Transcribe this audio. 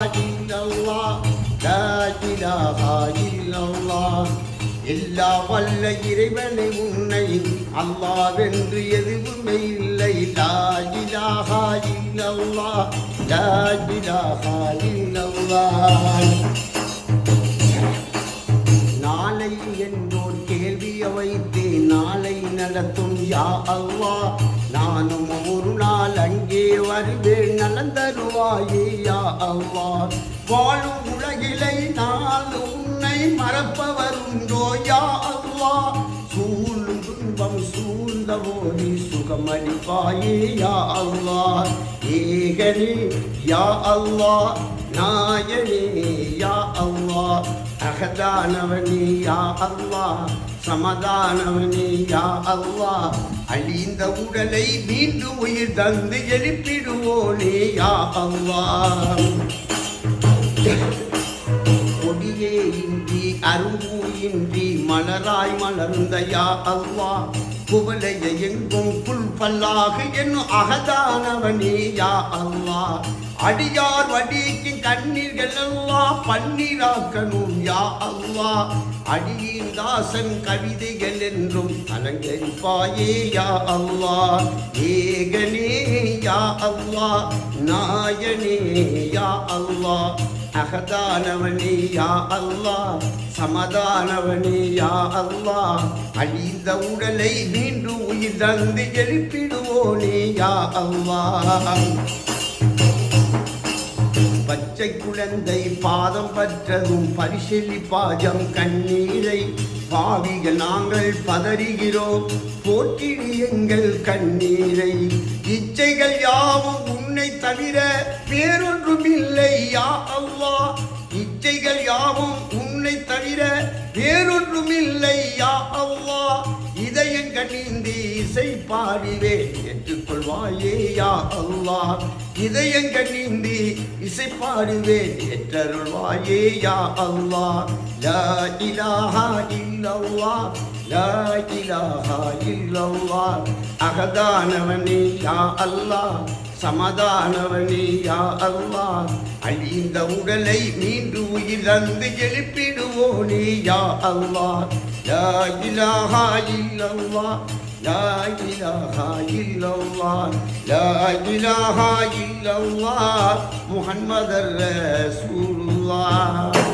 illallah, la ilaha illallah. எல்லா வல்ல இறைவனை உன்னை அல்லாஹ்வென்று எதுவுமே இல்லை. லா இலாஹா இல்லல்லாஹ், லா இலாஹா இல்லல்லாஹ். நாளை என்றோர் கேள்வியை வைத்து நாளை நடத்தும் யா அல்லாஹ். நானும் ஒரு நாள் அங்கே வருவேன், நலன் தருவாயே யா அல்லாஹ். வாழும் உலகிலை நான் உன்னை மறப்பவருண்டோ யா அல்லாஹ். சூழும் துன்பம் சூழ்ந்த போதி சுகமளிப்பாயே யா அல்லாஹ். ஏகனே யா அல்லாஹ், நாயனே யா அல்லாஹ். அகதானவனே யா அல்லாஹ், சமதானவனே யா அல்லாஹ். அழிந்த உடலை மீண்டும் உயிர் தந்து எழுப்பிடுவோனே யா அல்லாஹ். கொடியே இன்றி அரும்பு இன்றி மலராய் மலர்ந்த யா அல்லாஹ். குவலைய எங்கும் புல் பல்லாக என்னும் அகதானவனே யா அல்லாஹ். அடியார் வடிக்கும் கண்ணீர்கள் எல்லாம் பன்னீராக்கணும் யா அல்லாஹ். அடியின் தாசன் கவிதைகள் என்றும் அலங்கரிப்பாயே யா அல்லாஹ். ஏகனே யா அல்லாஹ், நாயனே யா அல்லாஹ். அகதானவனே யா அல்லாஹ், சமதானவனே யா அல்லாஹ். அழிந்த உடலை மீண்டும் உயிர் தந்து எழுப்பிடுவோனே யா அல்லாஹ். பச்சை குழந்தை பாதம் பற்றதும் பரிசெல்லி பாஜம் கண்ணீரை பாவிகள் நாங்கள் பதறுகிறோம், போற்றிடு எங்கள் கண்ணீரை. இச்சைகள் யாவும் உன்னை தவிர வேறொன்றும் இல்லை யா அல்லாஹ். இச்சைகள் யாவும் உன்னை தவிர வேறொன்றும் இல்லை யா அல்லாஹ். இதயங்கள் நீந்தி இசை பாடிவேன் ஏற்றுக்கொள்வாயே யா அல்லாஹ். இதயங்கள் நீந்தி இசை பாடுவேன் ஏற்றருள்வாயே யா அல்லாஹ். லா இலாஹா இல்லல்லாஹ், லா இலாஹா இல்லல்லாஹ். அகதானவனே யா அல்லாஹ், சமதானவனே யா அல்லாஹ். அழிந்த உடலை மீண்டும் உயிர் தந்து எழுப்பிடுவோனே யா அல்லாஹ். லா இலாஹா இல்லல்லாஹ், லா இலாஹா இல்லல்லாஹ், லா இலாஹா இல்லல்லாஹ். முஹம்மதர் ரசூலுல்லாஹ்.